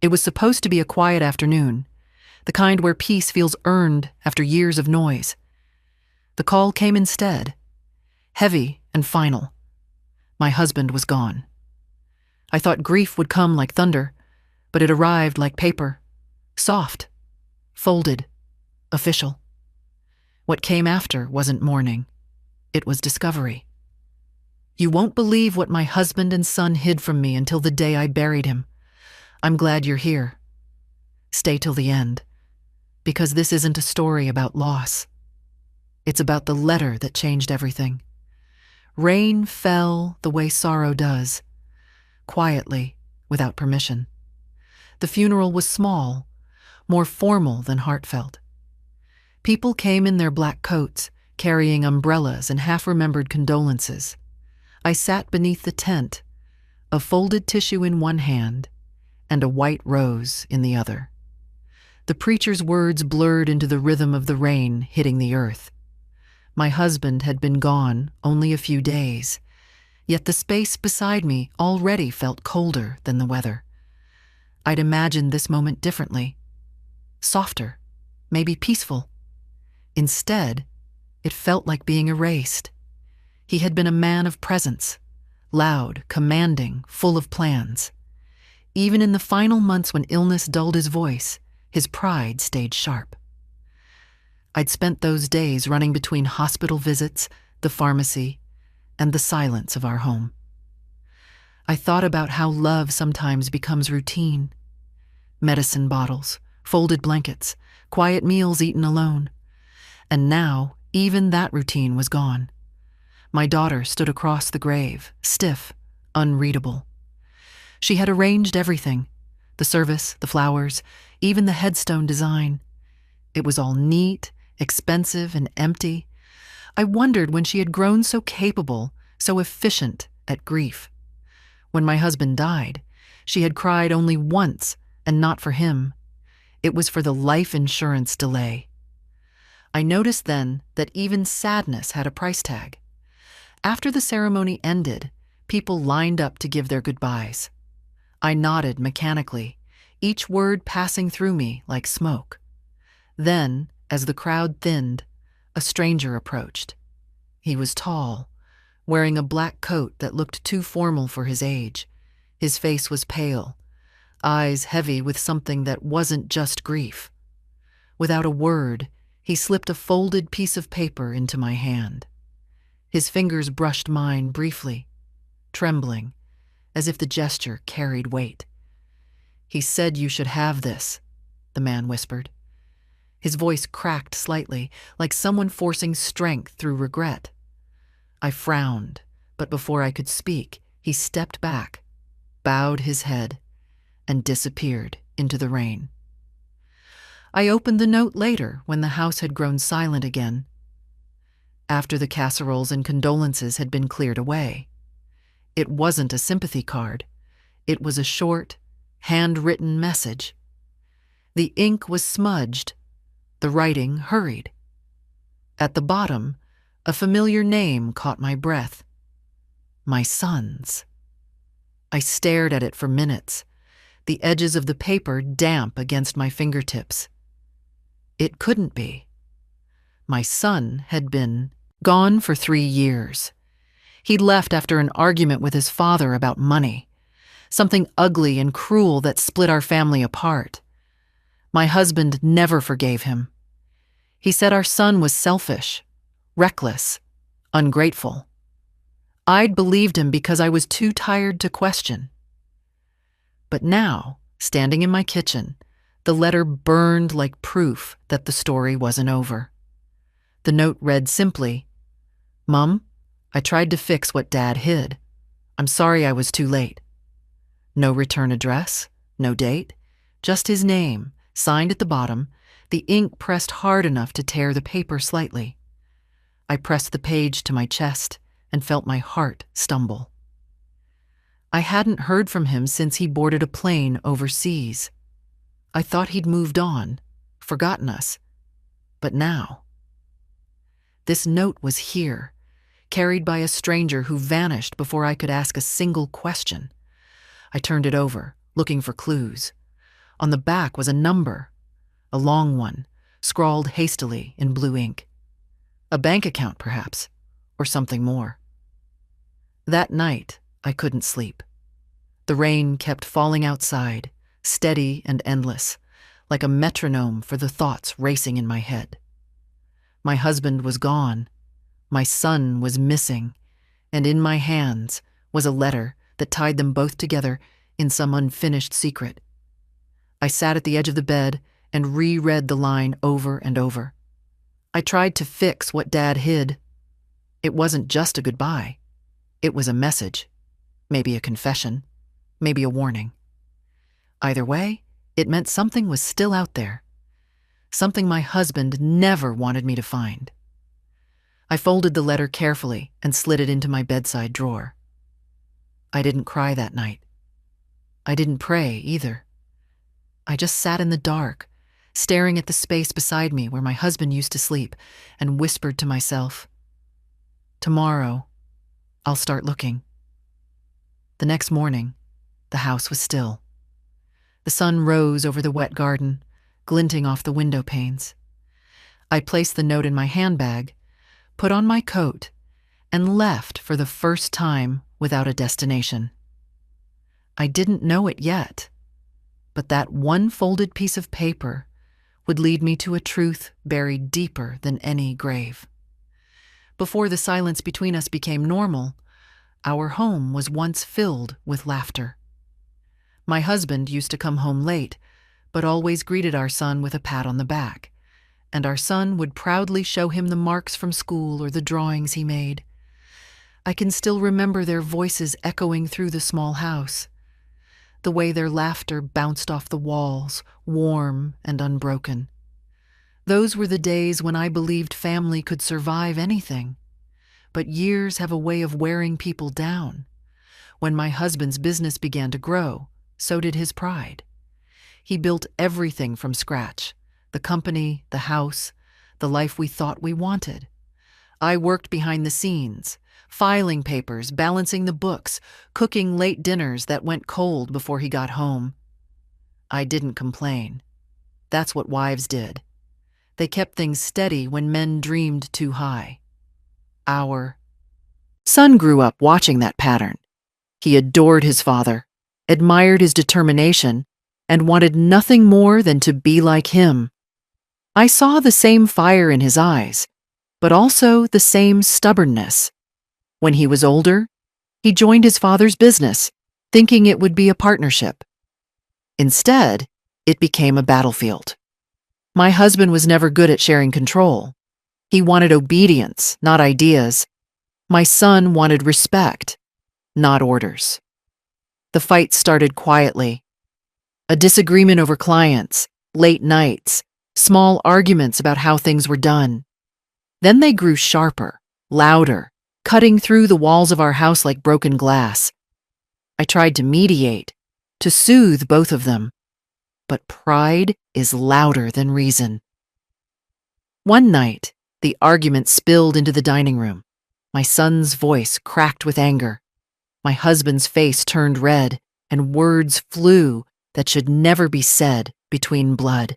It was supposed to be a quiet afternoon, the kind where peace feels earned after years of noise. The call came instead, heavy and final. My husband was gone. I thought grief would come like thunder, but it arrived like paper, soft, folded, official. What came after wasn't mourning. It was discovery. You won't believe what my husband and son hid from me until the day I buried him. I'm glad you're here. Stay till the end, because this isn't a story about loss. It's about the letter that changed everything. Rain fell the way sorrow does, quietly, without permission. The funeral was small, more formal than heartfelt. People came in their black coats, carrying umbrellas and half-remembered condolences. I sat beneath the tent, a folded tissue in one hand and a white rose in the other. The preacher's words blurred into the rhythm of the rain hitting the earth. My husband had been gone only a few days, yet the space beside me already felt colder than the weather. I'd imagined this moment differently, softer, maybe peaceful. Instead, it felt like being erased. He had been a man of presence, loud, commanding, full of plans. Even in the final months when illness dulled his voice, his pride stayed sharp. I'd spent those days running between hospital visits, the pharmacy, and the silence of our home. I thought about how love sometimes becomes routine. Medicine bottles, folded blankets, quiet meals eaten alone. And now, even that routine was gone. My daughter stood across the grave, stiff, unreadable. She had arranged everything, the service, the flowers, even the headstone design. It was all neat, expensive, and empty. I wondered when she had grown so capable, so efficient at grief. When my husband died, she had cried only once, and not for him. It was for the life insurance delay. I noticed then that even sadness had a price tag. After the ceremony ended, people lined up to give their goodbyes. I nodded mechanically, each word passing through me like smoke. Then, as the crowd thinned, a stranger approached. He was tall, wearing a black coat that looked too formal for his age. His face was pale, eyes heavy with something that wasn't just grief. Without a word, he slipped a folded piece of paper into my hand. His fingers brushed mine briefly, trembling, as if the gesture carried weight. "He said you should have this," the man whispered. His voice cracked slightly, like someone forcing strength through regret. I frowned, but before I could speak, he stepped back, bowed his head, and disappeared into the rain. I opened the note later when the house had grown silent again, after the casseroles and condolences had been cleared away. It wasn't a sympathy card. It was a short, handwritten message. The ink was smudged, the writing hurried. At the bottom, a familiar name caught my breath. My son's. I stared at it for minutes, the edges of the paper damp against my fingertips. It couldn't be. My son had been gone for 3 years. He'd left after an argument with his father about money, something ugly and cruel that split our family apart. My husband never forgave him. He said our son was selfish, reckless, ungrateful. I'd believed him because I was too tired to question. But now, standing in my kitchen, the letter burned like proof that the story wasn't over. The note read simply, "Mom, I tried to fix what Dad hid. I'm sorry I was too late." No return address, no date, just his name, signed at the bottom, the ink pressed hard enough to tear the paper slightly. I pressed the page to my chest and felt my heart stumble. I hadn't heard from him since he boarded a plane overseas. I thought he'd moved on, forgotten us. But now, this note was here, carried by a stranger who vanished before I could ask a single question. I turned it over, looking for clues. On the back was a number, a long one, scrawled hastily in blue ink. A bank account, perhaps, or something more. That night, I couldn't sleep. The rain kept falling outside, steady and endless, like a metronome for the thoughts racing in my head. My husband was gone. My son was missing. And in my hands was a letter that tied them both together in some unfinished secret. I sat at the edge of the bed and reread the line over and over. I tried to fix what Dad hid. It wasn't just a goodbye. It was a message, maybe a confession, maybe a warning. Either way, it meant something was still out there, something my husband never wanted me to find. I folded the letter carefully and slid it into my bedside drawer. I didn't cry that night. I didn't pray either. I just sat in the dark, staring at the space beside me where my husband used to sleep, and whispered to myself, "Tomorrow, I'll start looking." The next morning, the house was still. The sun rose over the wet garden, glinting off the window panes. I placed the note in my handbag, put on my coat, and left for the first time without a destination. I didn't know it yet, but that one folded piece of paper would lead me to a truth buried deeper than any grave. Before the silence between us became normal, our home was once filled with laughter. My husband used to come home late, but always greeted our son with a pat on the back, and our son would proudly show him the marks from school or the drawings he made. I can still remember their voices echoing through the small house, the way their laughter bounced off the walls, warm and unbroken. Those were the days when I believed family could survive anything. But years have a way of wearing people down. When my husband's business began to grow, so did his pride. He built everything from scratch: the company, the house, the life we thought we wanted. I worked behind the scenes, filing papers, balancing the books, cooking late dinners that went cold before he got home. I didn't complain. That's what wives did. They kept things steady when men dreamed too high. Our son grew up watching that pattern. He adored his father, admired his determination, and wanted nothing more than to be like him. I saw the same fire in his eyes, but also the same stubbornness. When he was older, he joined his father's business, thinking it would be a partnership. Instead, it became a battlefield. My husband was never good at sharing control. He wanted obedience, not ideas. My son wanted respect, not orders. The fight started quietly. A disagreement over clients, late nights, small arguments about how things were done. Then they grew sharper, louder, cutting through the walls of our house like broken glass. I tried to mediate, to soothe both of them. But pride is louder than reason. One night, the argument spilled into the dining room. My son's voice cracked with anger. My husband's face turned red, and words flew that should never be said between blood.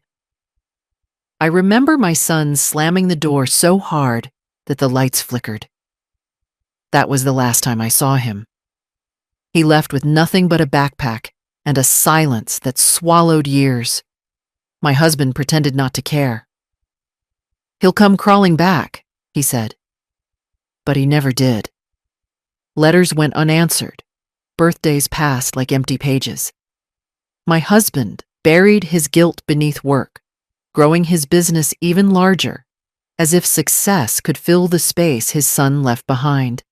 I remember my son slamming the door so hard that the lights flickered. That was the last time I saw him. He left with nothing but a backpack and a silence that swallowed years. My husband pretended not to care. "He'll come crawling back," he said. But he never did. Letters went unanswered. Birthdays passed like empty pages. My husband buried his guilt beneath work, growing his business even larger, as if success could fill the space his son left behind.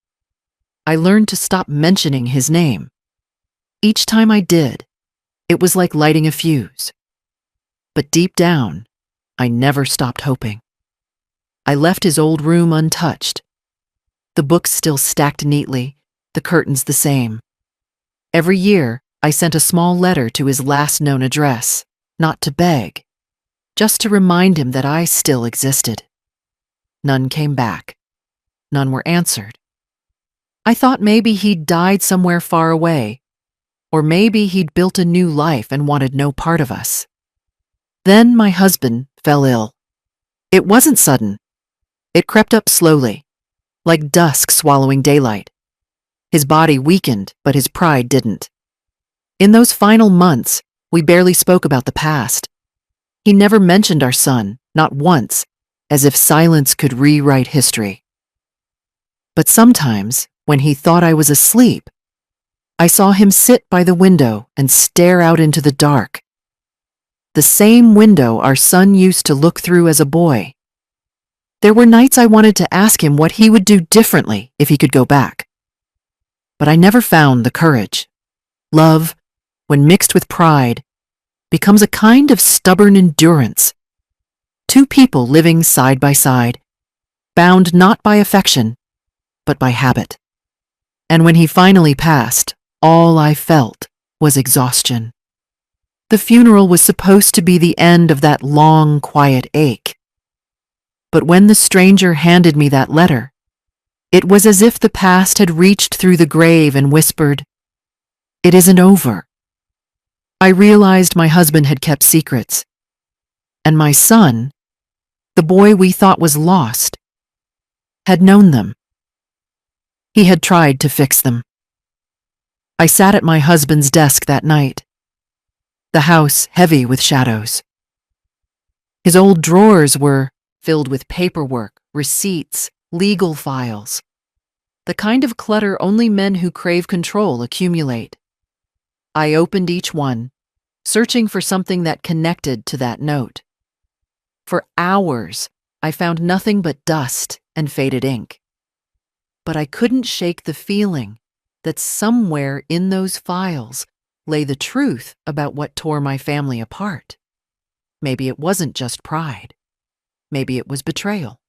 I learned to stop mentioning his name. Each time I did, it was like lighting a fuse. But deep down, I never stopped hoping. I left his old room untouched. The books still stacked neatly, the curtains the same. Every year, I sent a small letter to his last known address, not to beg, just to remind him that I still existed. None came back. None were answered. I thought maybe he'd died somewhere far away, or maybe he'd built a new life and wanted no part of us. Then my husband fell ill. It wasn't sudden. It crept up slowly, like dusk swallowing daylight. His body weakened, but his pride didn't. In those final months, we barely spoke about the past. He never mentioned our son, not once, as if silence could rewrite history. But sometimes, when he thought I was asleep, I saw him sit by the window and stare out into the dark. The same window our son used to look through as a boy. There were nights I wanted to ask him what he would do differently if he could go back. But I never found the courage. Love, when mixed with pride, becomes a kind of stubborn endurance. Two people living side by side, bound not by affection, but by habit. And when he finally passed, all I felt was exhaustion. The funeral was supposed to be the end of that long, quiet ache. But when the stranger handed me that letter, it was as if the past had reached through the grave and whispered, "It isn't over." I realized my husband had kept secrets, and my son, the boy we thought was lost, had known them. He had tried to fix them. I sat at my husband's desk that night, the house heavy with shadows. His old drawers were filled with paperwork, receipts, legal files, the kind of clutter only men who crave control accumulate. I opened each one, searching for something that connected to that note. For hours, I found nothing but dust and faded ink. But I couldn't shake the feeling that somewhere in those files lay the truth about what tore my family apart. Maybe it wasn't just pride. Maybe it was betrayal.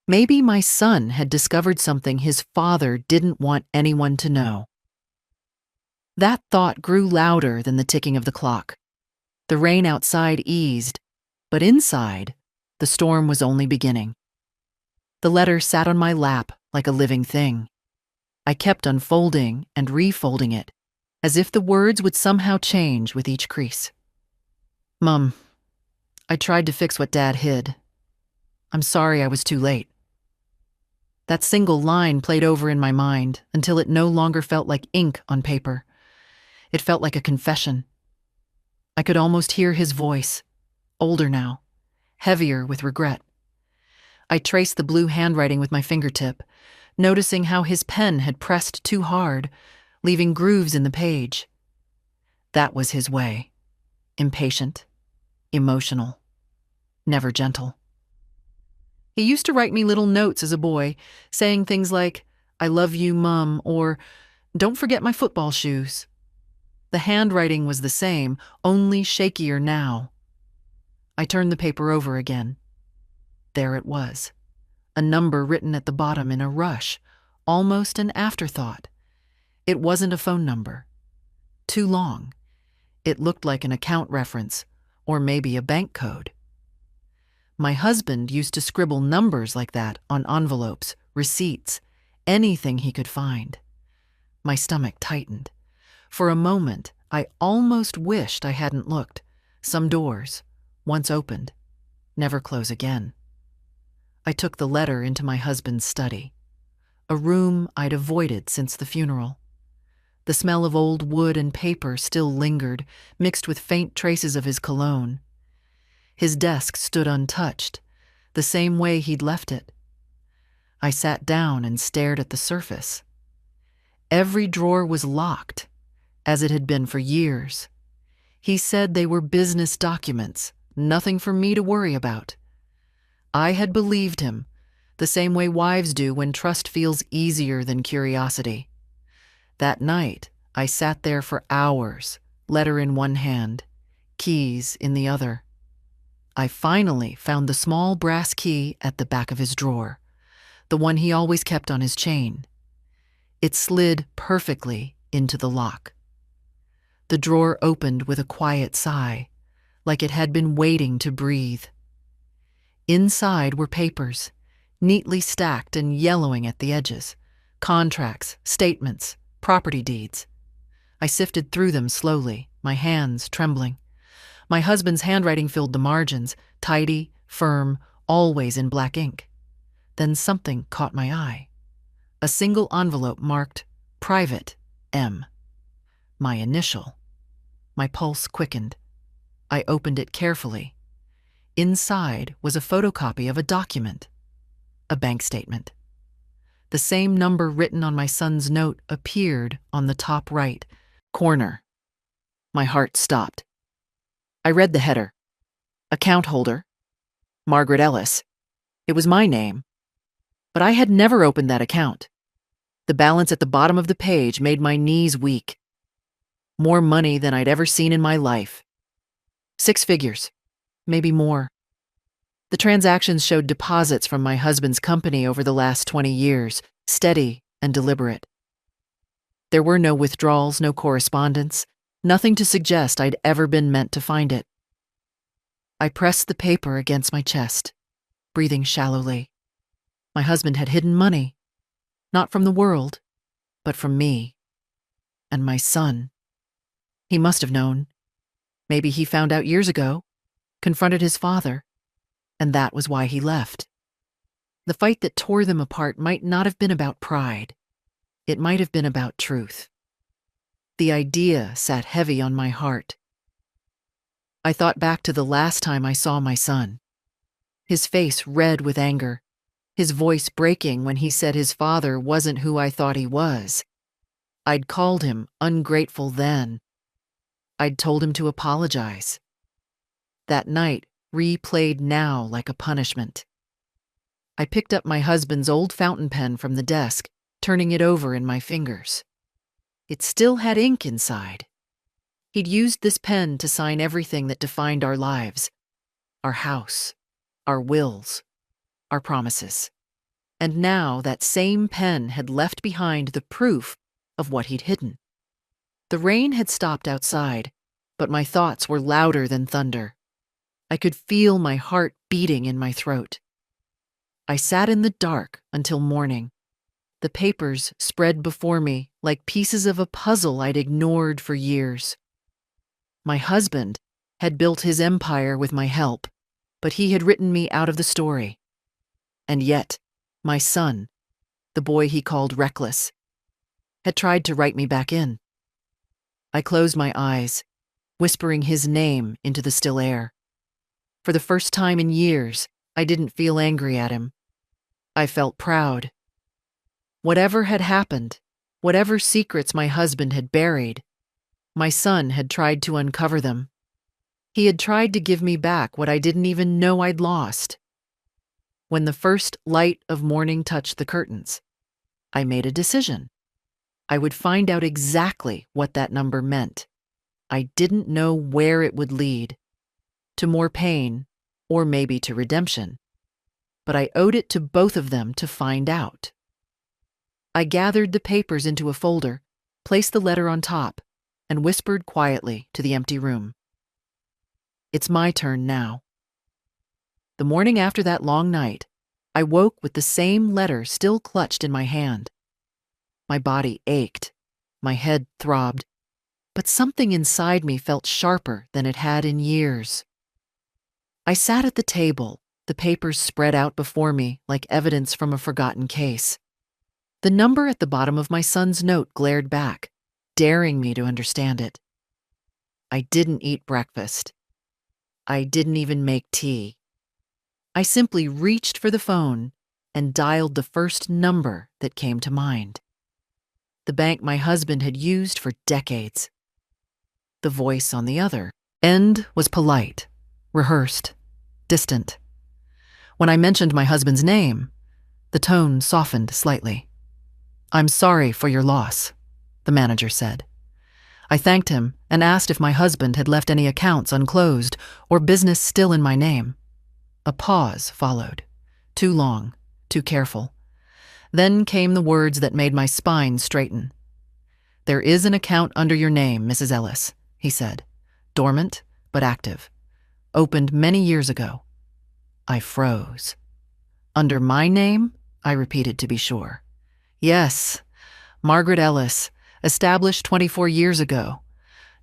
Maybe my son had discovered something his father didn't want anyone to know. That thought grew louder than the ticking of the clock. The rain outside eased, but inside, the storm was only beginning. The letter sat on my lap like a living thing. I kept unfolding and refolding it, as if the words would somehow change with each crease. "Mum, I tried to fix what Dad hid. I'm sorry I was too late." That single line played over in my mind until it no longer felt like ink on paper. It felt like a confession. I could almost hear his voice, older now, heavier with regret. I traced the blue handwriting with my fingertip, noticing how his pen had pressed too hard, leaving grooves in the page. That was his way. Impatient, emotional, never gentle. He used to write me little notes as a boy, saying things like, "I love you, Mum," or "Don't forget my football shoes." The handwriting was the same, only shakier now. I turned the paper over again. There it was, a number written at the bottom in a rush, almost an afterthought. It wasn't a phone number. Too long. It looked like an account reference, or maybe a bank code. My husband used to scribble numbers like that on envelopes, receipts, anything he could find. My stomach tightened. For a moment, I almost wished I hadn't looked. Some doors, once opened, never close again. I took the letter into my husband's study, a room I'd avoided since the funeral. The smell of old wood and paper still lingered, mixed with faint traces of his cologne. His desk stood untouched, the same way he'd left it. I sat down and stared at the surface. Every drawer was locked, as it had been for years. He said they were business documents, nothing for me to worry about. I had believed him, the same way wives do when trust feels easier than curiosity. That night, I sat there for hours, letter in one hand, keys in the other. I finally found the small brass key at the back of his drawer, the one he always kept on his chain. It slid perfectly into the lock. The drawer opened with a quiet sigh, like it had been waiting to breathe. Inside were papers, neatly stacked and yellowing at the edges, contracts, statements, property deeds. I sifted through them slowly, my hands trembling. My husband's handwriting filled the margins, tidy, firm, always in black ink. Then something caught my eye. A single envelope marked Private M. My initial. My pulse quickened. I opened it carefully. Inside was a photocopy of a document, a bank statement. The same number written on my son's note appeared on the top right corner. My heart stopped. I read the header. Account holder, Margaret Ellis. It was my name. But I had never opened that account. The balance at the bottom of the page made my knees weak. More money than I'd ever seen in my life. 6 figures, maybe more. The transactions showed deposits from my husband's company over the last 20 years, steady and deliberate. There were no withdrawals, no correspondence, nothing to suggest I'd ever been meant to find it. I pressed the paper against my chest, breathing shallowly. My husband had hidden money, not from the world, but from me and my son. He must have known. Maybe he found out years ago, confronted his father, and that was why he left. The fight that tore them apart might not have been about pride. It might have been about truth. The idea sat heavy on my heart. I thought back to the last time I saw my son. His face red with anger, his voice breaking when he said his father wasn't who I thought he was. I'd called him ungrateful then. I'd told him to apologize. That night replayed now like a punishment. I picked up my husband's old fountain pen from the desk, turning it over in my fingers. It still had ink inside. He'd used this pen to sign everything that defined our lives, our house, our wills, our promises. And now that same pen had left behind the proof of what he'd hidden. The rain had stopped outside, but my thoughts were louder than thunder. I could feel my heart beating in my throat. I sat in the dark until morning. The papers spread before me like pieces of a puzzle I'd ignored for years. My husband had built his empire with my help, but he had written me out of the story. And yet, my son, the boy he called reckless, had tried to write me back in. I closed my eyes, whispering his name into the still air. For the first time in years, I didn't feel angry at him. I felt proud. Whatever had happened, whatever secrets my husband had buried, my son had tried to uncover them. He had tried to give me back what I didn't even know I'd lost. When the first light of morning touched the curtains, I made a decision. I would find out exactly what that number meant. I didn't know where it would lead, to more pain, or maybe to redemption. But I owed it to both of them to find out. I gathered the papers into a folder, placed the letter on top, and whispered quietly to the empty room. It's my turn now. The morning after that long night, I woke with the same letter still clutched in my hand. My body ached, my head throbbed, but something inside me felt sharper than it had in years. I sat at the table, the papers spread out before me like evidence from a forgotten case. The number at the bottom of my son's note glared back, daring me to understand it. I didn't eat breakfast. I didn't even make tea. I simply reached for the phone and dialed the first number that came to mind. The bank my husband had used for decades. The voice on the other end was polite, rehearsed, distant. When I mentioned my husband's name, the tone softened slightly. "I'm sorry for your loss," the manager said. I thanked him and asked if my husband had left any accounts unclosed or business still in my name. A pause followed. Too long, too careful. Then came the words that made my spine straighten. "There is an account under your name, Mrs. Ellis," he said. "Dormant, but active. Opened many years ago." I froze. "Under my name?" I repeated to be sure. "Yes, Margaret Ellis, established 24 years ago.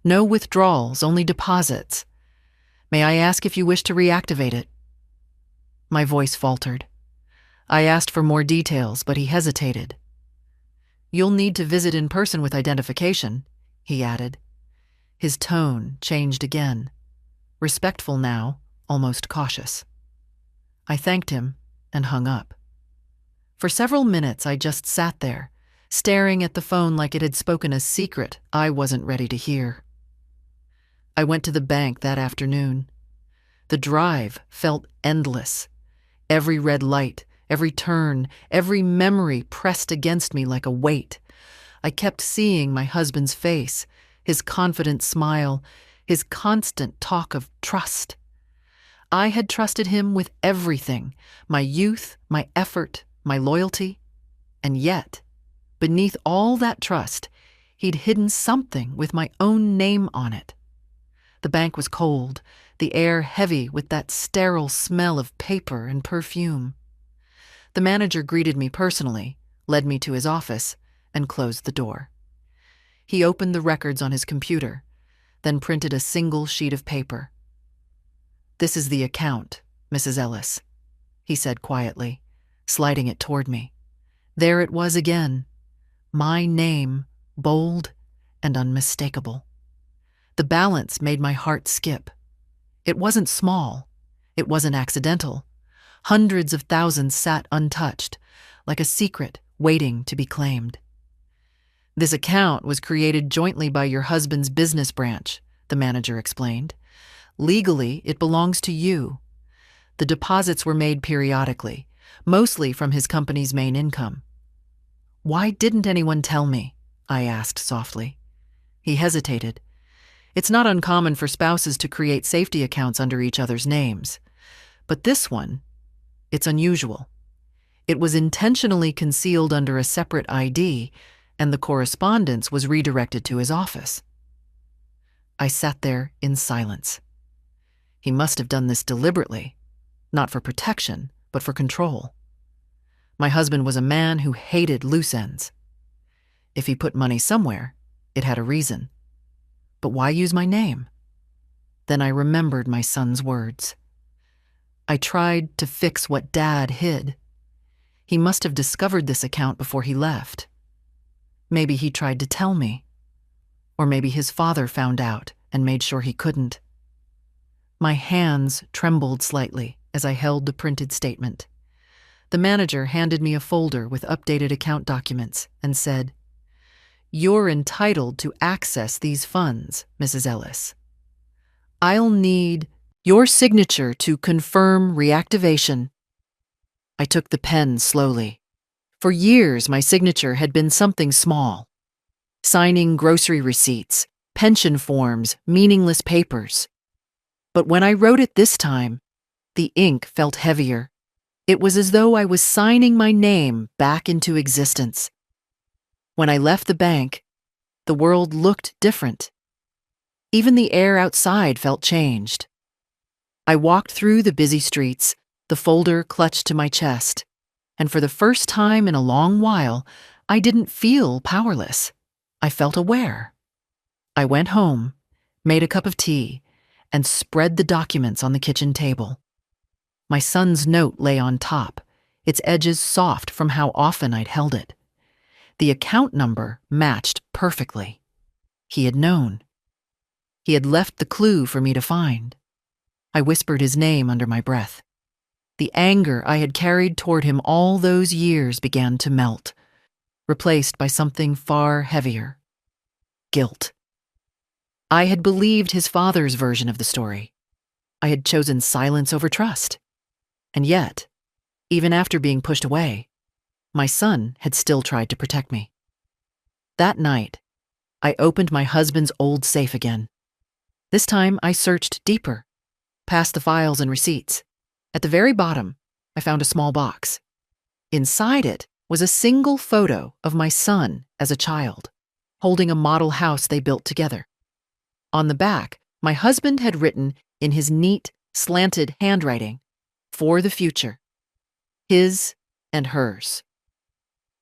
No withdrawals, only deposits. May I ask if you wish to reactivate it?" My voice faltered. I asked for more details, but he hesitated. "You'll need to visit in person with identification," he added. His tone changed again, respectful now, almost cautious. I thanked him and hung up. For several minutes I just sat there, staring at the phone like it had spoken a secret I wasn't ready to hear. I went to the bank that afternoon. The drive felt endless. Every red light, every turn, every memory pressed against me like a weight. I kept seeing my husband's face, his confident smile, his constant talk of trust. I had trusted him with everything, my youth, my effort, my loyalty. And yet, beneath all that trust, he'd hidden something with my own name on it. The bank was cold, the air heavy with that sterile smell of paper and perfume. The manager greeted me personally, led me to his office, and closed the door. He opened the records on his computer, then printed a single sheet of paper. "This is the account, Mrs. Ellis," he said quietly, sliding it toward me. There it was again, my name, bold and unmistakable. The balance made my heart skip. It wasn't small. It wasn't accidental. Hundreds of thousands sat untouched, like a secret waiting to be claimed. "This account was created jointly by your husband's business branch," the manager explained. "Legally, it belongs to you. The deposits were made periodically, mostly from his company's main income." "Why didn't anyone tell me?" I asked softly. He hesitated. "It's not uncommon for spouses to create safety accounts under each other's names. But this one, it's unusual. It was intentionally concealed under a separate ID, and the correspondence was redirected to his office." I sat there in silence. He must have done this deliberately, not for protection, but for control. My husband was a man who hated loose ends. If he put money somewhere, it had a reason. But why use my name? Then I remembered my son's words. I tried to fix what Dad hid. He must have discovered this account before he left. Maybe he tried to tell me. Or maybe his father found out and made sure he couldn't. My hands trembled slightly as I held the printed statement. The manager handed me a folder with updated account documents and said, "You're entitled to access these funds, Mrs. Ellis. I'll need your signature to confirm reactivation." I took the pen slowly. For years, my signature had been something small. Signing grocery receipts, pension forms, meaningless papers. But when I wrote it this time, the ink felt heavier. It was as though I was signing my name back into existence. When I left the bank, the world looked different. Even the air outside felt changed. I walked through the busy streets, the folder clutched to my chest, and for the first time in a long while, I didn't feel powerless. I felt aware. I went home, made a cup of tea, and spread the documents on the kitchen table. My son's note lay on top, its edges soft from how often I'd held it. The account number matched perfectly. He had known. He had left the clue for me to find. I whispered his name under my breath. The anger I had carried toward him all those years began to melt, replaced by something far heavier. Guilt. I had believed his father's version of the story. I had chosen silence over trust. And yet, even after being pushed away, my son had still tried to protect me. That night, I opened my husband's old safe again. This time I searched deeper, past the files and receipts. At the very bottom, I found a small box. Inside it was a single photo of my son as a child, holding a model house they built together. On the back, my husband had written in his neat, slanted handwriting, "For the future. His and hers."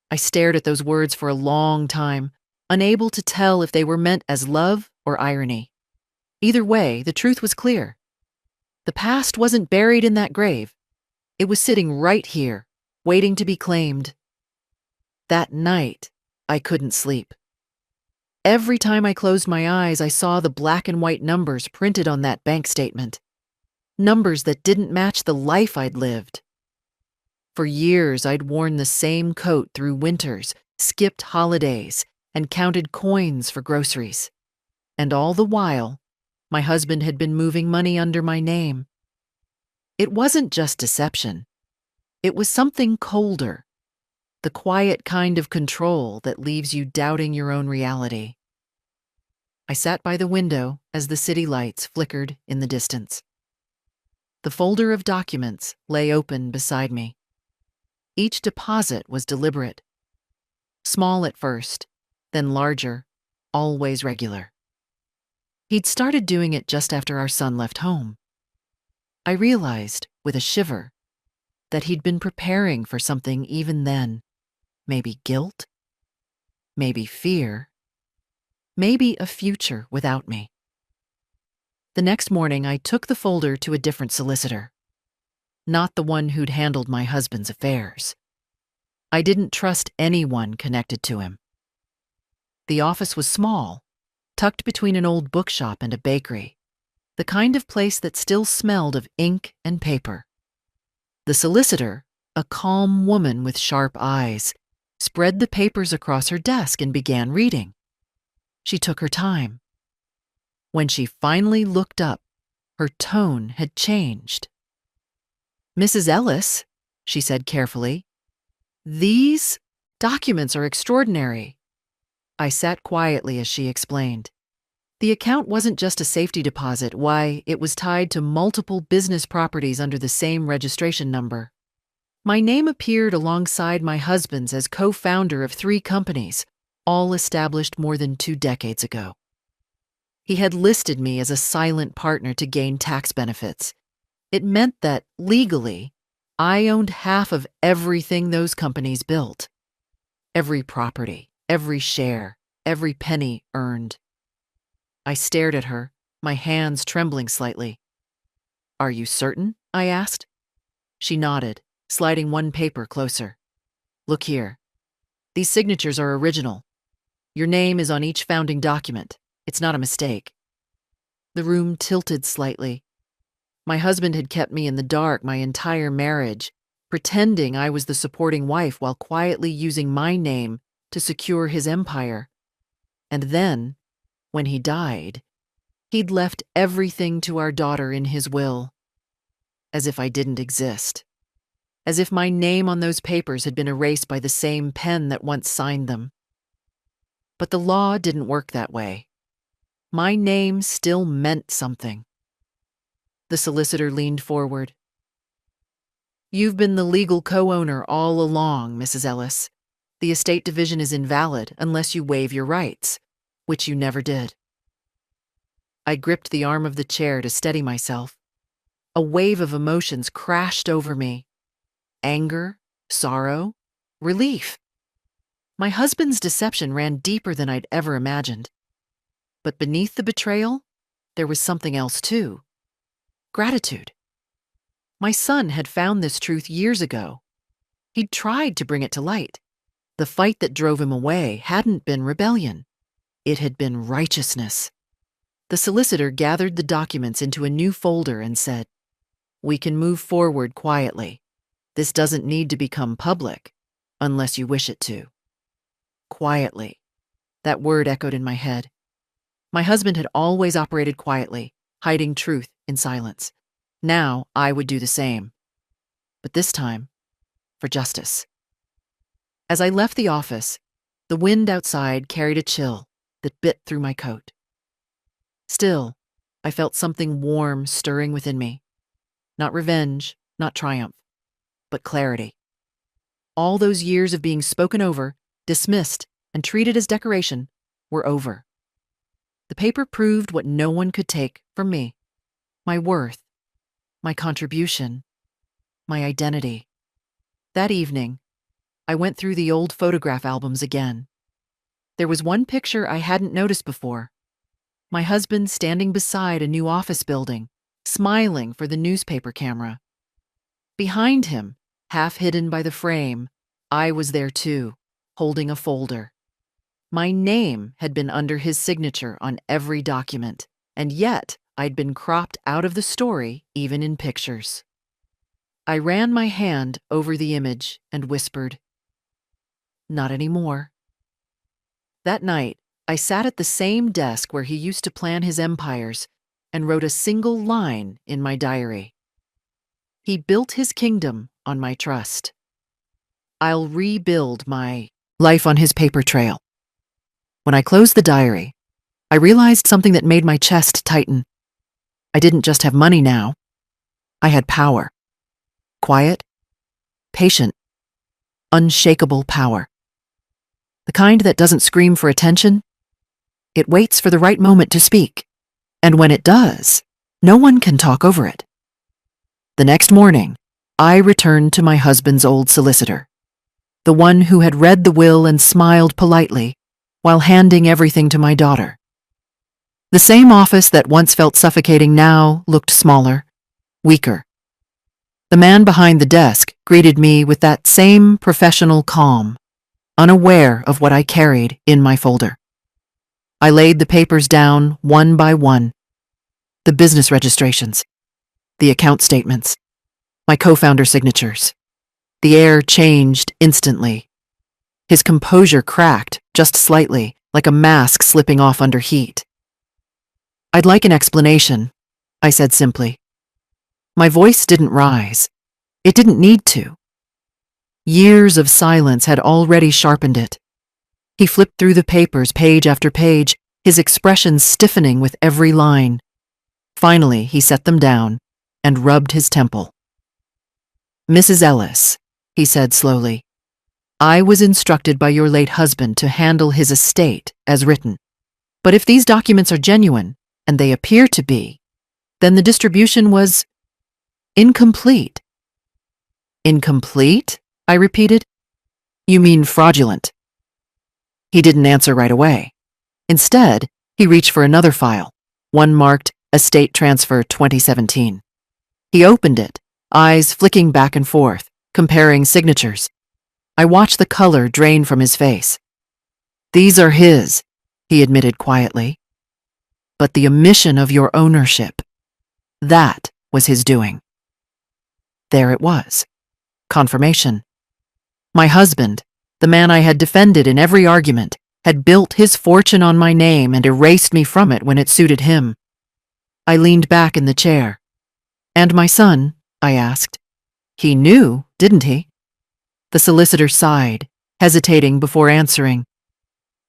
I stared at those words for a long time, unable to tell if they were meant as love or irony. Either way, the truth was clear. The past wasn't buried in that grave. It was sitting right here, waiting to be claimed. That night, I couldn't sleep. Every time I closed my eyes, I saw the black and white numbers printed on that bank statement. Numbers that didn't match the life I'd lived. For years, I'd worn the same coat through winters, skipped holidays, and counted coins for groceries. And all the while, my husband had been moving money under my name. It wasn't just deception. It was something colder, the quiet kind of control that leaves you doubting your own reality. I sat by the window as the city lights flickered in the distance. The folder of documents lay open beside me. Each deposit was deliberate. Small at first, then larger, always regular. He'd started doing it just after our son left home. I realized, with a shiver, that he'd been preparing for something even then. Maybe guilt, maybe fear, maybe a future without me. The next morning, I took the folder to a different solicitor, not the one who'd handled my husband's affairs. I didn't trust anyone connected to him. The office was small, tucked between an old bookshop and a bakery, the kind of place that still smelled of ink and paper. The solicitor, a calm woman with sharp eyes, spread the papers across her desk and began reading. She took her time. When she finally looked up, her tone had changed. "Mrs. Ellis," she said carefully, "these documents are extraordinary." I sat quietly as she explained. The account wasn't just a safety deposit. Why, it was tied to multiple business properties under the same registration number. My name appeared alongside my husband's as co-founder of 3 companies, all established more than 2 decades ago. He had listed me as a silent partner to gain tax benefits. It meant that, legally, I owned half of everything those companies built. Every property, every share, every penny earned. I stared at her, my hands trembling slightly. "Are you certain?" I asked. She nodded, sliding one paper closer. "Look here. These signatures are original. Your name is on each founding document. It's not a mistake." The room tilted slightly. My husband had kept me in the dark my entire marriage, pretending I was the supporting wife while quietly using my name to secure his empire. And then, when he died, he'd left everything to our daughter in his will. As if I didn't exist. As if my name on those papers had been erased by the same pen that once signed them. But the law didn't work that way. My name still meant something. The solicitor leaned forward. "You've been the legal co-owner all along, Mrs. Ellis. The estate division is invalid unless you waive your rights, which you never did." I gripped the arm of the chair to steady myself. A wave of emotions crashed over me. Anger, sorrow, relief. My husband's deception ran deeper than I'd ever imagined. But beneath the betrayal, there was something else too. Gratitude. My son had found this truth years ago. He'd tried to bring it to light. The fight that drove him away hadn't been rebellion. It had been righteousness. The solicitor gathered the documents into a new folder and said, "We can move forward quietly. This doesn't need to become public, unless you wish it to." Quietly. That word echoed in my head. My husband had always operated quietly, hiding truth in silence. Now I would do the same. But this time, for justice. As I left the office, the wind outside carried a chill that bit through my coat. Still, I felt something warm stirring within me. Not revenge, not triumph, but clarity. All those years of being spoken over, dismissed, and treated as decoration were over. The paper proved what no one could take from me: my worth, my contribution, my identity. That evening, I went through the old photograph albums again. There was one picture I hadn't noticed before. My husband standing beside a new office building, smiling for the newspaper camera. Behind him, half hidden by the frame, I was there too, holding a folder. My name had been under his signature on every document, and yet I'd been cropped out of the story even in pictures. I ran my hand over the image and whispered, "Not anymore." That night, I sat at the same desk where he used to plan his empires and wrote a single line in my diary. He built his kingdom on my trust. I'll rebuild my life on his paper trail. When I closed the diary, I realized something that made my chest tighten. I didn't just have money now. I had power. Quiet, patient, unshakable power. The kind that doesn't scream for attention. It waits for the right moment to speak. And when it does, no one can talk over it. The next morning, I returned to my husband's old solicitor, the one who had read the will and smiled politely while handing everything to my daughter. The same office that once felt suffocating now looked smaller, weaker. The man behind the desk greeted me with that same professional calm, unaware of what I carried in my folder. I laid the papers down one by one. The business registrations, the account statements, my co-founder signatures. The air changed instantly. His composure cracked just slightly, like a mask slipping off under heat. "I'd like an explanation," I said simply. My voice didn't rise. It didn't need to. Years of silence had already sharpened it. He flipped through the papers page after page, his expression stiffening with every line. Finally, he set them down and rubbed his temple. "Mrs. Ellis," he said slowly, "I was instructed by your late husband to handle his estate as written. But if these documents are genuine, and they appear to be, then the distribution was incomplete." "Incomplete?" I repeated. "You mean fraudulent?" He didn't answer right away. Instead, he reached for another file, one marked Estate Transfer 2017. He opened it, eyes flicking back and forth, comparing signatures. I watched the color drain from his face. "These are his," he admitted quietly. "But the omission of your ownership, that was his doing." There it was. Confirmation. My husband, the man I had defended in every argument, had built his fortune on my name and erased me from it when it suited him. I leaned back in the chair. "And my son?" I asked. "He knew, didn't he?" The solicitor sighed, hesitating before answering.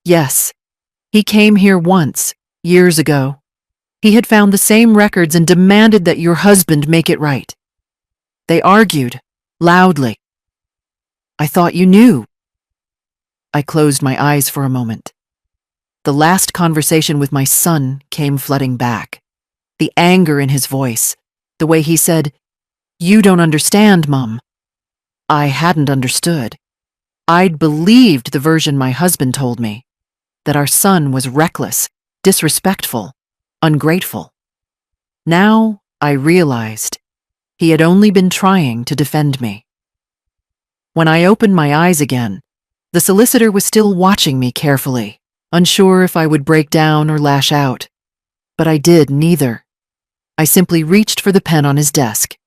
"Yes. He came here once, years ago. He had found the same records and demanded that your husband make it right. They argued, loudly. I thought you knew." I closed my eyes for a moment. The last conversation with my son came flooding back. The anger in his voice, the way he said, "You don't understand, Mum." I hadn't understood. I'd believed the version my husband told me, that our son was reckless, disrespectful, ungrateful. Now I realized he had only been trying to defend me. When I opened my eyes again, the solicitor was still watching me carefully, unsure if I would break down or lash out. But I did neither. I simply reached for the pen on his desk.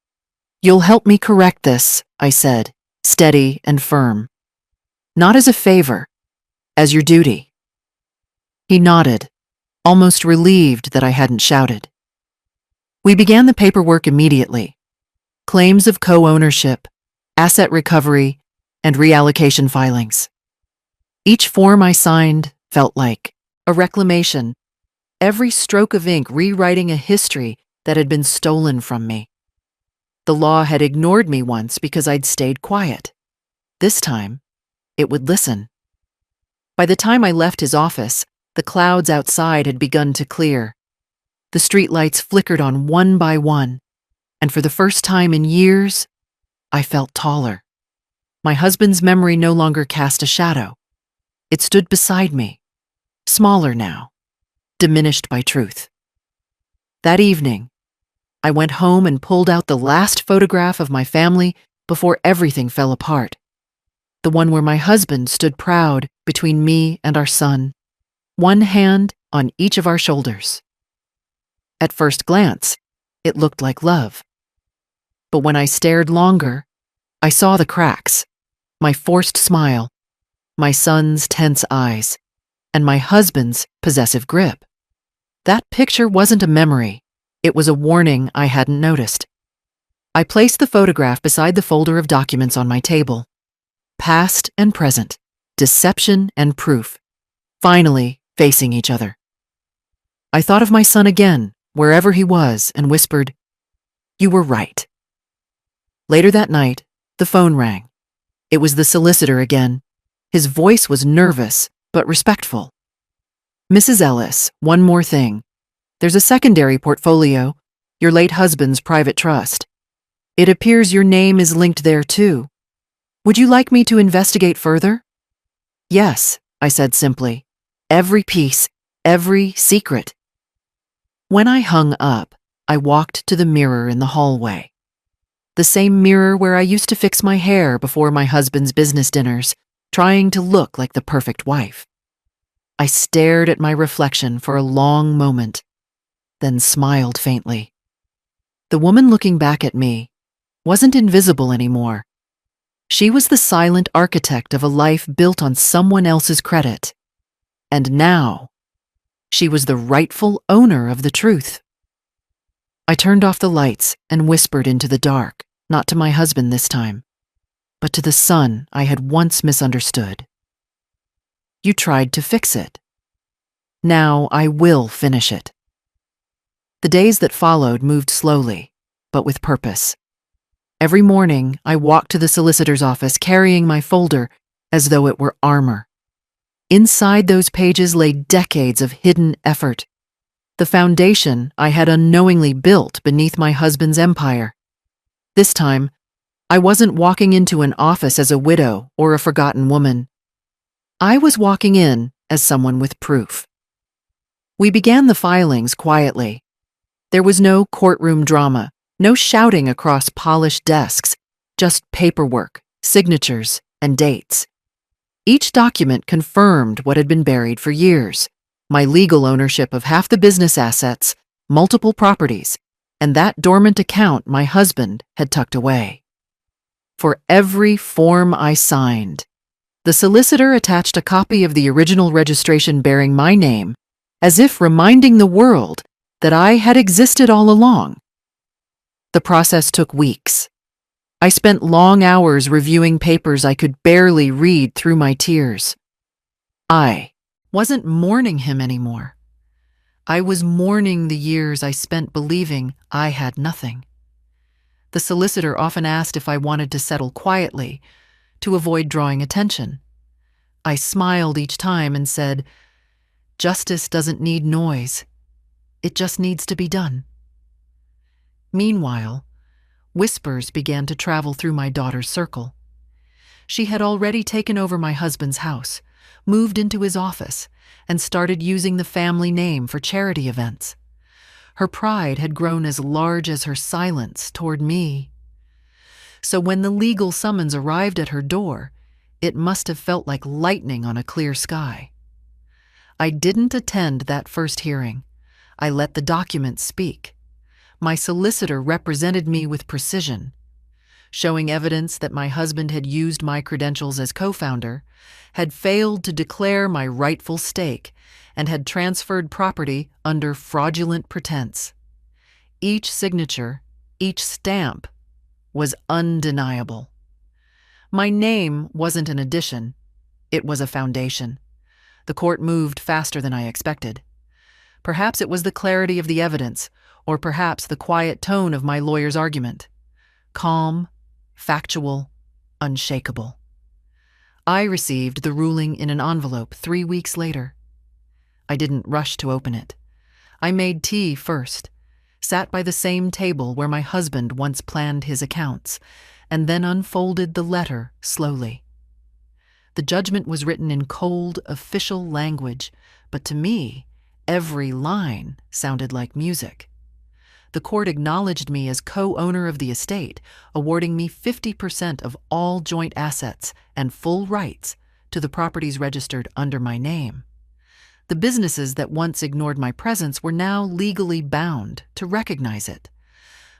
"You'll help me correct this," I said, steady and firm. "Not as a favor, as your duty." He nodded, almost relieved that I hadn't shouted. We began the paperwork immediately. Claims of co-ownership, asset recovery, and reallocation filings. Each form I signed felt like a reclamation, every stroke of ink rewriting a history that had been stolen from me. The law had ignored me once because I'd stayed quiet. This time, it would listen. By the time I left his office, the clouds outside had begun to clear. The streetlights flickered on one by one, and for the first time in years, I felt taller. My husband's memory no longer cast a shadow. It stood beside me, smaller now, diminished by truth. That evening, I went home and pulled out the last photograph of my family before everything fell apart. The one where my husband stood proud between me and our son, one hand on each of our shoulders. At first glance, it looked like love. But when I stared longer, I saw the cracks, my forced smile, my son's tense eyes, and my husband's possessive grip. That picture wasn't a memory. It was a warning I hadn't noticed. I placed the photograph beside the folder of documents on my table. Past and present, deception and proof, finally facing each other. I thought of my son again, wherever he was, and whispered, "You were right." Later that night, the phone rang. It was the solicitor again. His voice was nervous, but respectful. "Mrs. Ellis, one more thing. There's a secondary portfolio, your late husband's private trust. It appears your name is linked there too. Would you like me to investigate further?" "Yes," I said simply. "Every piece, every secret." When I hung up, I walked to the mirror in the hallway. The same mirror where I used to fix my hair before my husband's business dinners, trying to look like the perfect wife. I stared at my reflection for a long moment, then smiled faintly. The woman looking back at me wasn't invisible anymore. She was the silent architect of a life built on someone else's credit. And now, she was the rightful owner of the truth. I turned off the lights and whispered into the dark, not to my husband this time, but to the son I had once misunderstood. "You tried to fix it. Now I will finish it." The days that followed moved slowly, but with purpose. Every morning, I walked to the solicitor's office carrying my folder as though it were armor. Inside those pages lay decades of hidden effort, the foundation I had unknowingly built beneath my husband's empire. This time, I wasn't walking into an office as a widow or a forgotten woman. I was walking in as someone with proof. We began the filings quietly. There was no courtroom drama, no shouting across polished desks, just paperwork, signatures, and dates. Each document confirmed what had been buried for years: my legal ownership of half the business assets, multiple properties, and that dormant account my husband had tucked away. For every form I signed, the solicitor attached a copy of the original registration bearing my name, as if reminding the world that I had existed all along. The process took weeks. I spent long hours reviewing papers I could barely read through my tears. I wasn't mourning him anymore. I was mourning the years I spent believing I had nothing. The solicitor often asked if I wanted to settle quietly, to avoid drawing attention. I smiled each time and said, "Justice doesn't need noise. It just needs to be done." Meanwhile, whispers began to travel through my daughter's circle. She had already taken over my husband's house, moved into his office, and started using the family name for charity events. Her pride had grown as large as her silence toward me. So when the legal summons arrived at her door, it must have felt like lightning on a clear sky. I didn't attend that first hearing. I let the documents speak. My solicitor represented me with precision, showing evidence that my husband had used my credentials as co-founder, had failed to declare my rightful stake, and had transferred property under fraudulent pretense. Each signature, each stamp, was undeniable. My name wasn't an addition, it was a foundation. The court moved faster than I expected. Perhaps it was the clarity of the evidence, or perhaps the quiet tone of my lawyer's argument. Calm, factual, unshakable. I received the ruling in an envelope 3 weeks later. I didn't rush to open it. I made tea first, sat by the same table where my husband once planned his accounts, and then unfolded the letter slowly. The judgment was written in cold, official language, but to me, every line sounded like music. The court acknowledged me as co-owner of the estate, awarding me 50% of all joint assets and full rights to the properties registered under my name. The businesses that once ignored my presence were now legally bound to recognize it.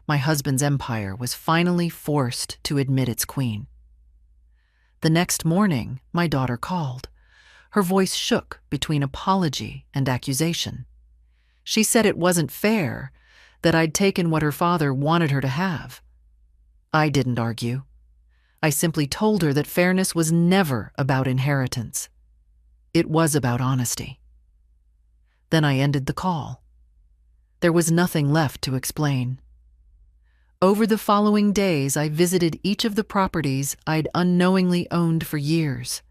My husband's empire was finally forced to admit its queen. The next morning, my daughter called. Her voice shook between apology and accusation. She said it wasn't fair, that I'd taken what her father wanted her to have. I didn't argue. I simply told her that fairness was never about inheritance. It was about honesty. Then I ended the call. There was nothing left to explain. Over the following days, I visited each of the properties I'd unknowingly owned for years.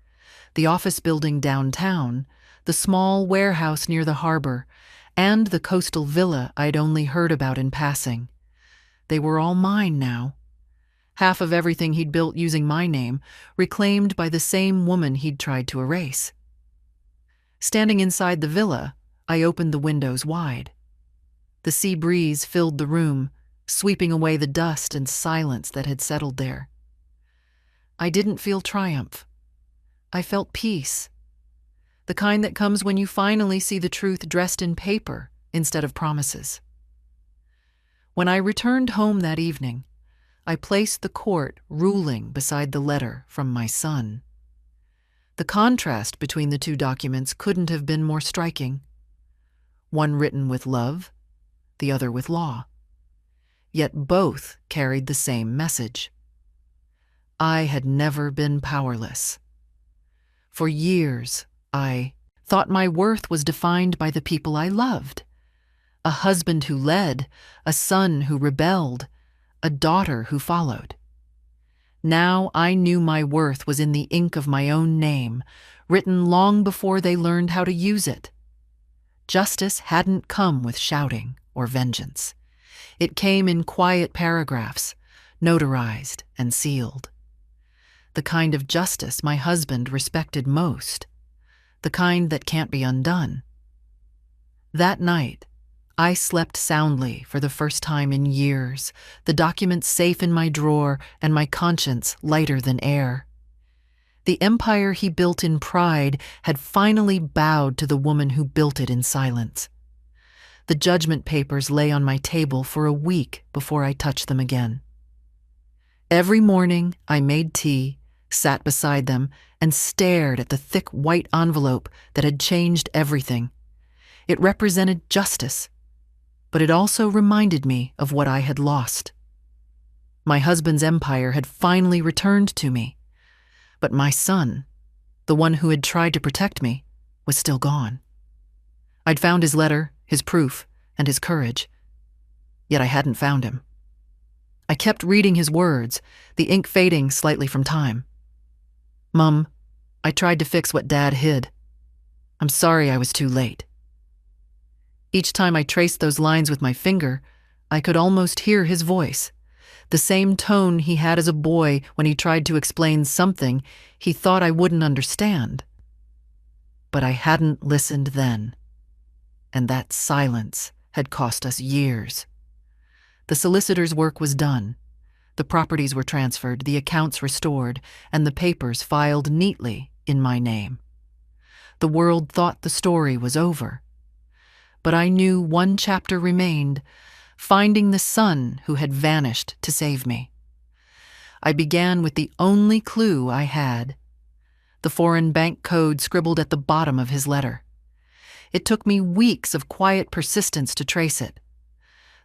The office building downtown, the small warehouse near the harbor, and the coastal villa I'd only heard about in passing. They were all mine now. Half of everything he'd built using my name, reclaimed by the same woman he'd tried to erase. Standing inside the villa, I opened the windows wide. The sea breeze filled the room, sweeping away the dust and silence that had settled there. I didn't feel triumph. I felt peace. The kind that comes when you finally see the truth dressed in paper instead of promises. When I returned home that evening, I placed the court ruling beside the letter from my son. The contrast between the two documents couldn't have been more striking. One written with love, the other with law. Yet both carried the same message. I had never been powerless. For years, I thought my worth was defined by the people I loved. A husband who led, a son who rebelled, a daughter who followed. Now I knew my worth was in the ink of my own name, written long before they learned how to use it. Justice hadn't come with shouting or vengeance. It came in quiet paragraphs, notarized and sealed. The kind of justice my husband respected most, the kind that can't be undone. That night, I slept soundly for the first time in years, the documents safe in my drawer and my conscience lighter than air. The empire he built in pride had finally bowed to the woman who built it in silence. The judgment papers lay on my table for a week before I touched them again. Every morning, I made tea, sat beside them, and stared at the thick white envelope that had changed everything. It represented justice, but it also reminded me of what I had lost. My husband's empire had finally returned to me, but my son, the one who had tried to protect me, was still gone. I'd found his letter, his proof, and his courage, yet I hadn't found him. I kept reading his words, the ink fading slightly from time. Mum, I tried to fix what Dad hid. I'm sorry I was too late. Each time I traced those lines with my finger, I could almost hear his voice, the same tone he had as a boy when he tried to explain something he thought I wouldn't understand. But I hadn't listened then, and that silence had cost us years. The solicitor's work was done. The properties were transferred, the accounts restored, and the papers filed neatly in my name. The world thought the story was over. But I knew one chapter remained, finding the son who had vanished to save me. I began with the only clue I had, the foreign bank code scribbled at the bottom of his letter. It took me weeks of quiet persistence to trace it.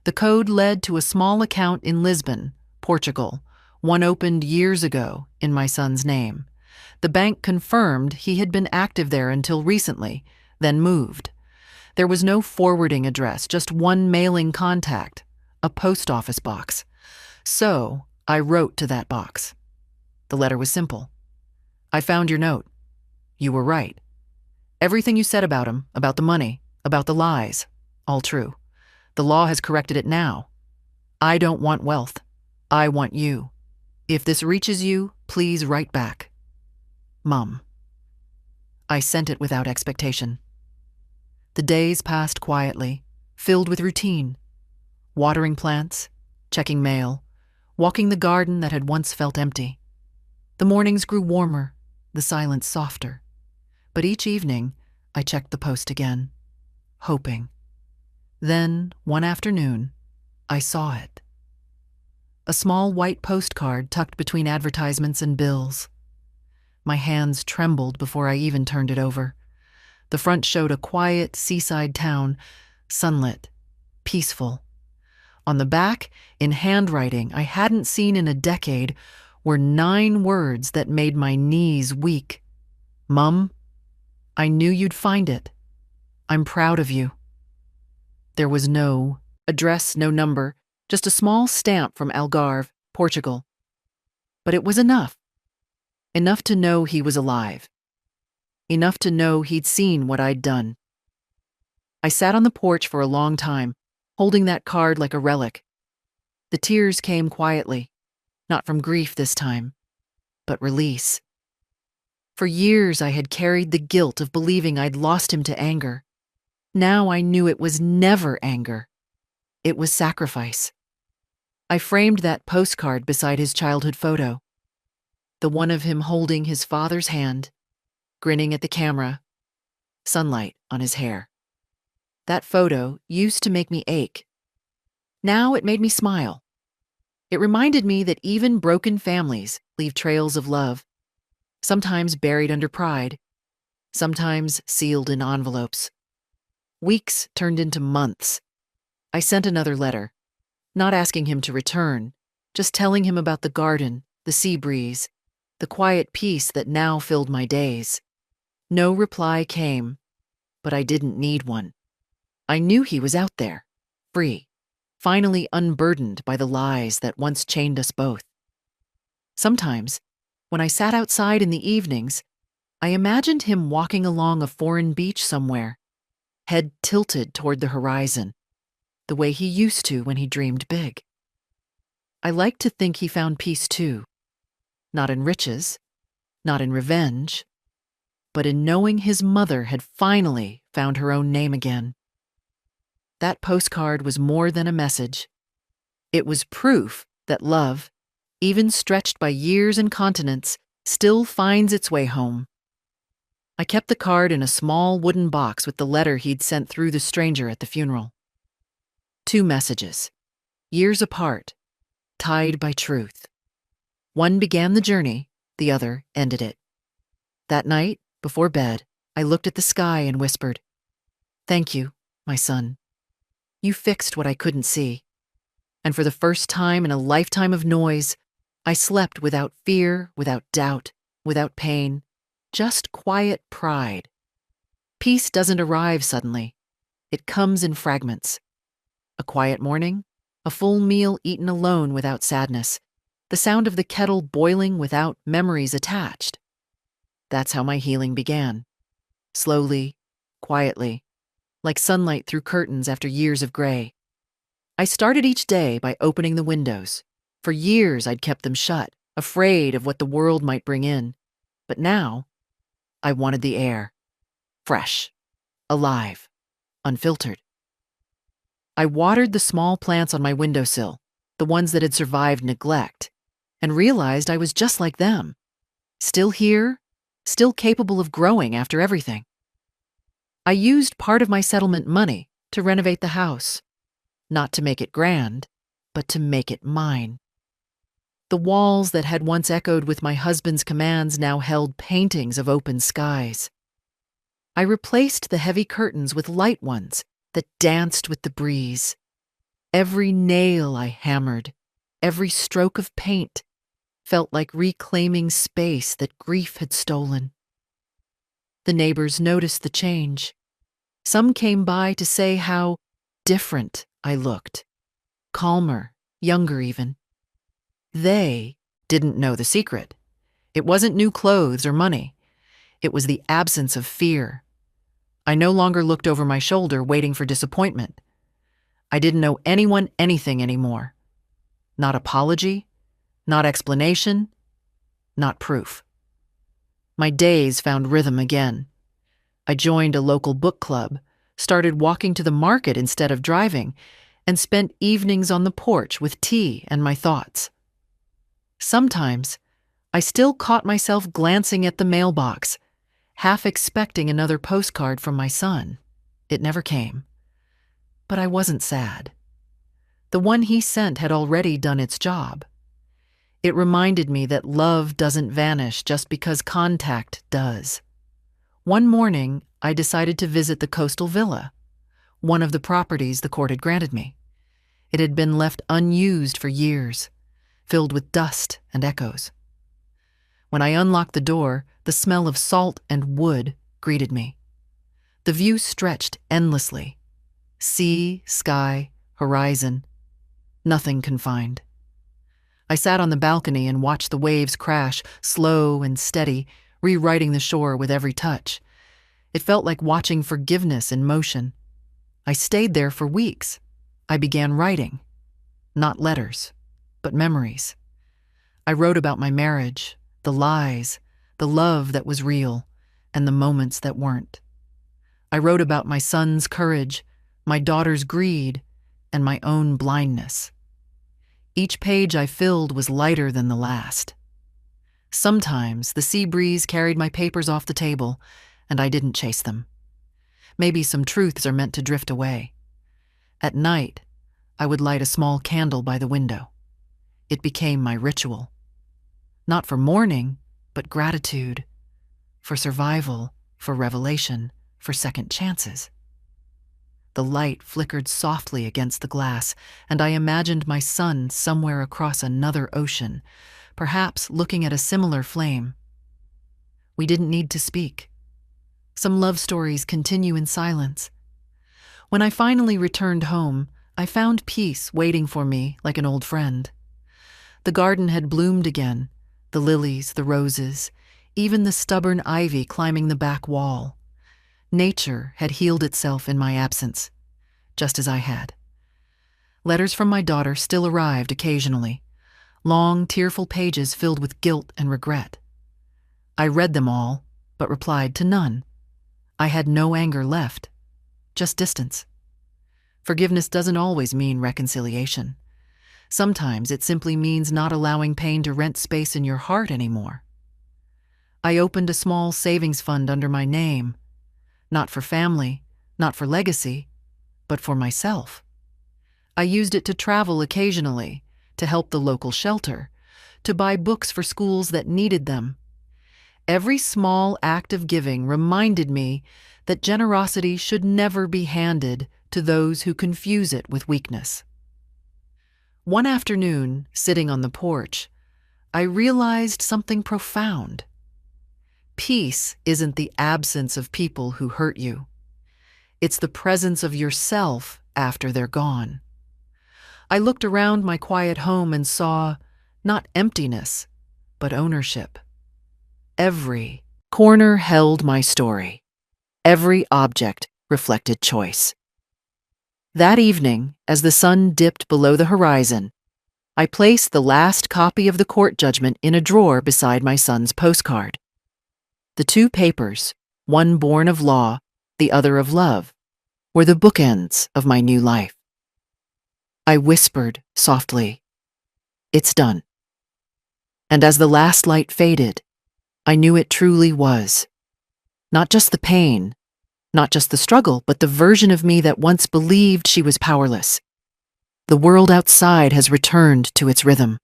The code led to a small account in Lisbon, Portugal, one opened years ago in my son's name. The bank confirmed he had been active there until recently, then moved. There was no forwarding address, just one mailing contact, a post office box. So I wrote to that box. The letter was simple. I found your note. You were right. Everything you said about him, about the money, about the lies, all true. The law has corrected it now. I don't want wealth. I want you. If this reaches you, please write back. Mum. I sent it without expectation. The days passed quietly, filled with routine. watering plants, checking mail, walking the garden that had once felt empty. The mornings grew warmer, the silence softer. But each evening, I checked the post again, hoping. Then, one afternoon, I saw it. A small white postcard tucked between advertisements and bills. My hands trembled before I even turned it over. The front showed a quiet seaside town, sunlit, peaceful. On the back, in handwriting I hadn't seen in a decade, were 9 words that made my knees weak. "Mum, I knew you'd find it. I'm proud of you." There was no address, no number, just a small stamp from Algarve, Portugal. But it was enough. Enough to know he was alive. Enough to know he'd seen what I'd done. I sat on the porch for a long time, holding that card like a relic. The tears came quietly, not from grief this time, but release. For years I had carried the guilt of believing I'd lost him to anger. Now I knew it was never anger. It was sacrifice. I framed that postcard beside his childhood photo. The one of him holding his father's hand, grinning at the camera, sunlight on his hair. That photo used to make me ache. Now it made me smile. It reminded me that even broken families leave trails of love, sometimes buried under pride, sometimes sealed in envelopes. Weeks turned into months. I sent another letter, not asking him to return, just telling him about the garden, the sea breeze, the quiet peace that now filled my days. No reply came, but I didn't need one. I knew he was out there, free, finally unburdened by the lies that once chained us both. Sometimes, when I sat outside in the evenings, I imagined him walking along a foreign beach somewhere, head tilted toward the horizon, the way he used to when he dreamed big. I liked to think he found peace too, not in riches, not in revenge, but in knowing his mother had finally found her own name again. That postcard was more than a message. It was proof that love, even stretched by years and continents, still finds its way home. I kept the card in a small wooden box with the letter he'd sent through the stranger at the funeral. 2 messages, years apart, tied by truth. One began the journey, the other ended it. That night, before bed, I looked at the sky and whispered, "Thank you, my son. You fixed what I couldn't see." And for the first time in a lifetime of noise, I slept without fear, without doubt, without pain, just quiet pride. Peace doesn't arrive suddenly. It comes in fragments. A quiet morning, a full meal eaten alone without sadness, the sound of the kettle boiling without memories attached. That's how my healing began. Slowly, quietly, like sunlight through curtains after years of gray. I started each day by opening the windows. For years I'd kept them shut, afraid of what the world might bring in. But now, I wanted the air. Fresh, alive, unfiltered. I watered the small plants on my windowsill, the ones that had survived neglect, and realized I was just like them. Still here, still capable of growing after everything. I used part of my settlement money to renovate the house, not to make it grand, but to make it mine. The walls that had once echoed with my husband's commands now held paintings of open skies. I replaced the heavy curtains with light ones that danced with the breeze. Every nail I hammered, every stroke of paint, felt like reclaiming space that grief had stolen. The neighbors noticed the change. Some came by to say how different I looked, calmer, younger even. They didn't know the secret. It wasn't new clothes or money. It was the absence of fear. I no longer looked over my shoulder waiting for disappointment. I didn't owe anyone anything anymore. Not apology, not explanation, not proof. My days found rhythm again. I joined a local book club, started walking to the market instead of driving, and spent evenings on the porch with tea and my thoughts. Sometimes, I still caught myself glancing at the mailbox, half expecting another postcard from my son. It never came. But I wasn't sad. The one he sent had already done its job. It reminded me that love doesn't vanish just because contact does. One morning, I decided to visit the coastal villa, one of the properties the court had granted me. It had been left unused for years, filled with dust and echoes. When I unlocked the door, the smell of salt and wood greeted me. The view stretched endlessly. Sea, sky, horizon, nothing confined. I sat on the balcony and watched the waves crash, slow and steady, rewriting the shore with every touch. It felt like watching forgiveness in motion. I stayed there for weeks. I began writing. Not letters, but memories. I wrote about my marriage, the lies, the love that was real, and the moments that weren't. I wrote about my son's courage, my daughter's greed, and my own blindness. Each page I filled was lighter than the last. Sometimes the sea breeze carried my papers off the table, and I didn't chase them. Maybe some truths are meant to drift away. At night, I would light a small candle by the window. It became my ritual. Not for mourning, but gratitude. For survival, for revelation, for second chances. The light flickered softly against the glass, and I imagined my son somewhere across another ocean, perhaps looking at a similar flame. We didn't need to speak. Some love stories continue in silence. When I finally returned home, I found peace waiting for me like an old friend. The garden had bloomed again, the lilies, the roses, even the stubborn ivy climbing the back wall. Nature had healed itself in my absence, just as I had. Letters from my daughter still arrived occasionally, long, tearful pages filled with guilt and regret. I read them all, but replied to none. I had no anger left, just distance. Forgiveness doesn't always mean reconciliation. Sometimes it simply means not allowing pain to rent space in your heart anymore. I opened a small savings fund under my name, not for family, not for legacy, but for myself. I used it to travel occasionally, to help the local shelter, to buy books for schools that needed them. Every small act of giving reminded me that generosity should never be handed to those who confuse it with weakness. One afternoon, sitting on the porch, I realized something profound. Peace isn't the absence of people who hurt you. It's the presence of yourself after they're gone. I looked around my quiet home and saw not emptiness, but ownership. Every corner held my story. Every object reflected choice. That evening, as the sun dipped below the horizon, I placed the last copy of the court judgment in a drawer beside my son's postcard. The two papers, one born of law, the other of love, were the bookends of my new life. I whispered softly, "It's done." And as the last light faded, I knew it truly was. Not just the pain, not just the struggle, but the version of me that once believed she was powerless. The world outside has returned to its rhythm.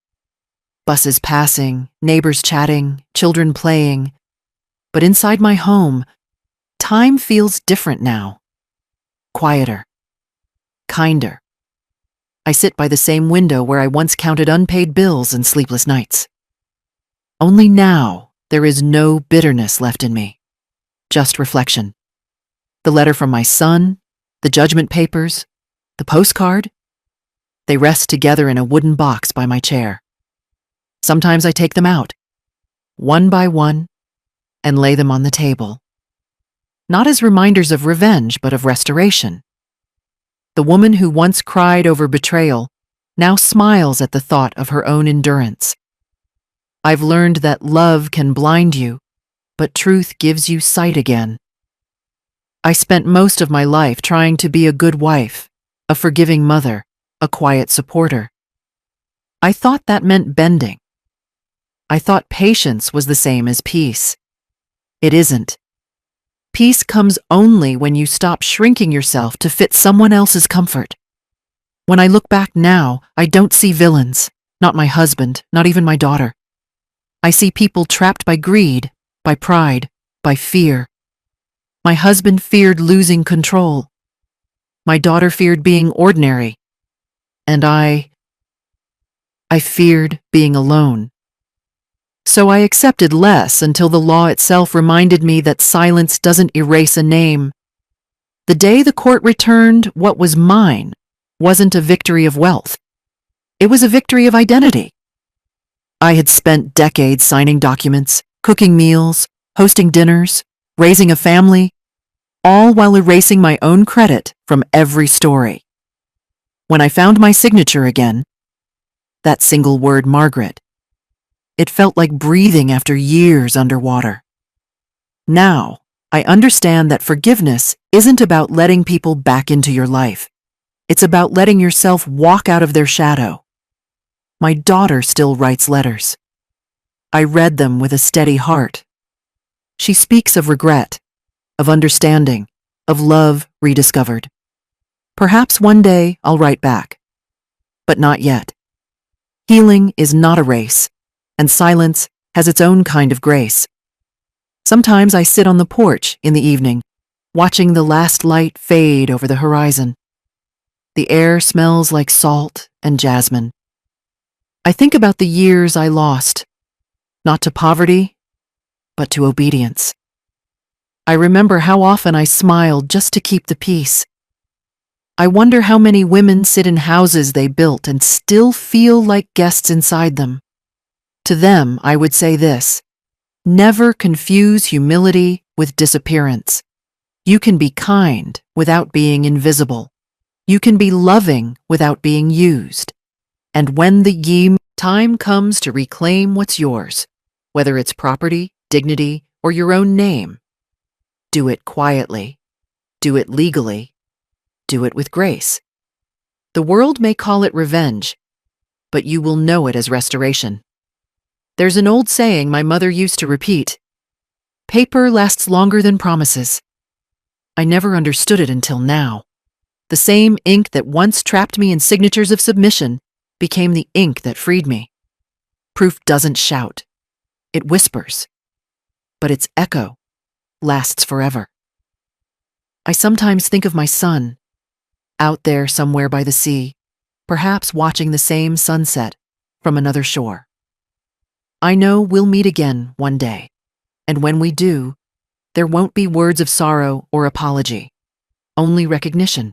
Buses passing, neighbors chatting, children playing. But inside my home, time feels different now. Quieter. Kinder. I sit by the same window where I once counted unpaid bills and sleepless nights. Only now there is no bitterness left in me, just reflection. The letter from my son, the judgment papers, the postcard, they rest together in a wooden box by my chair. Sometimes I take them out, one by one, and lay them on the table. Not as reminders of revenge, but of restoration. The woman who once cried over betrayal now smiles at the thought of her own endurance. I've learned that love can blind you, but truth gives you sight again. I spent most of my life trying to be a good wife, a forgiving mother, a quiet supporter. I thought that meant bending. I thought patience was the same as peace. It isn't. Peace comes only when you stop shrinking yourself to fit someone else's comfort. When I look back now, I don't see villains, not my husband, not even my daughter. I see people trapped by greed, by pride, by fear. My husband feared losing control. My daughter feared being ordinary. And I feared being alone. So I accepted less until the law itself reminded me that silence doesn't erase a name. The day the court returned what was mine wasn't a victory of wealth. It was a victory of identity. I had spent decades signing documents, cooking meals, hosting dinners, raising a family, all while erasing my own credit from every story. When I found my signature again, that single word, Margaret, it felt like breathing after years underwater. Now, I understand that forgiveness isn't about letting people back into your life. It's about letting yourself walk out of their shadow. My daughter still writes letters. I read them with a steady heart. She speaks of regret, of understanding, of love rediscovered. Perhaps one day I'll write back, but not yet. Healing is not a race, and silence has its own kind of grace. Sometimes I sit on the porch in the evening, watching the last light fade over the horizon. The air smells like salt and jasmine. I think about the years I lost, not to poverty, but to obedience. I remember how often I smiled just to keep the peace. I wonder how many women sit in houses they built and still feel like guests inside them. To them, I would say this: never confuse humility with disappearance. You can be kind without being invisible. You can be loving without being used. And when the time comes to reclaim what's yours, whether it's property, dignity, or your own name, do it quietly, do it legally, do it with grace. The world may call it revenge, but you will know it as restoration. There's an old saying my mother used to repeat: paper lasts longer than promises. I never understood it until now. The same ink that once trapped me in signatures of submission became the ink that freed me. Proof doesn't shout. It whispers. But its echo lasts forever. I sometimes think of my son, out there somewhere by the sea, perhaps watching the same sunset from another shore. I know we'll meet again one day, and when we do, there won't be words of sorrow or apology, only recognition.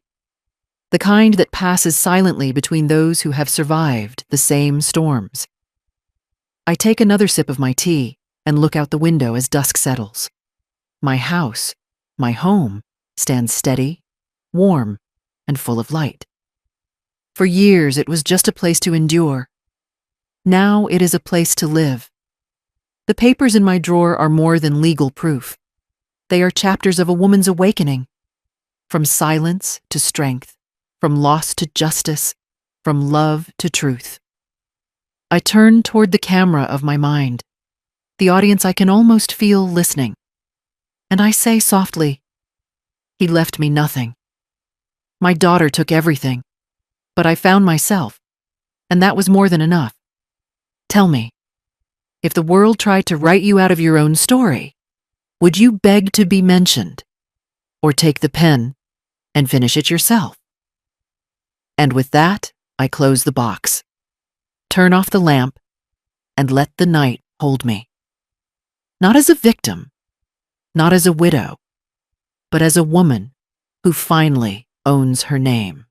The kind that passes silently between those who have survived the same storms. I take another sip of my tea and look out the window as dusk settles. My house, my home, stands steady, warm, and full of light. For years it was just a place to endure. Now it is a place to live. The papers in my drawer are more than legal proof. They are chapters of a woman's awakening, from silence to strength, from loss to justice, from love to truth. I turn toward the camera of my mind, the audience I can almost feel listening, and I say softly, "He left me nothing. My daughter took everything, but I found myself, and that was more than enough. Tell me, if the world tried to write you out of your own story, would you beg to be mentioned, or take the pen and finish it yourself?" And with that, I close the box, turn off the lamp, and let the night hold me. Not as a victim, not as a widow, but as a woman who finally owns her name.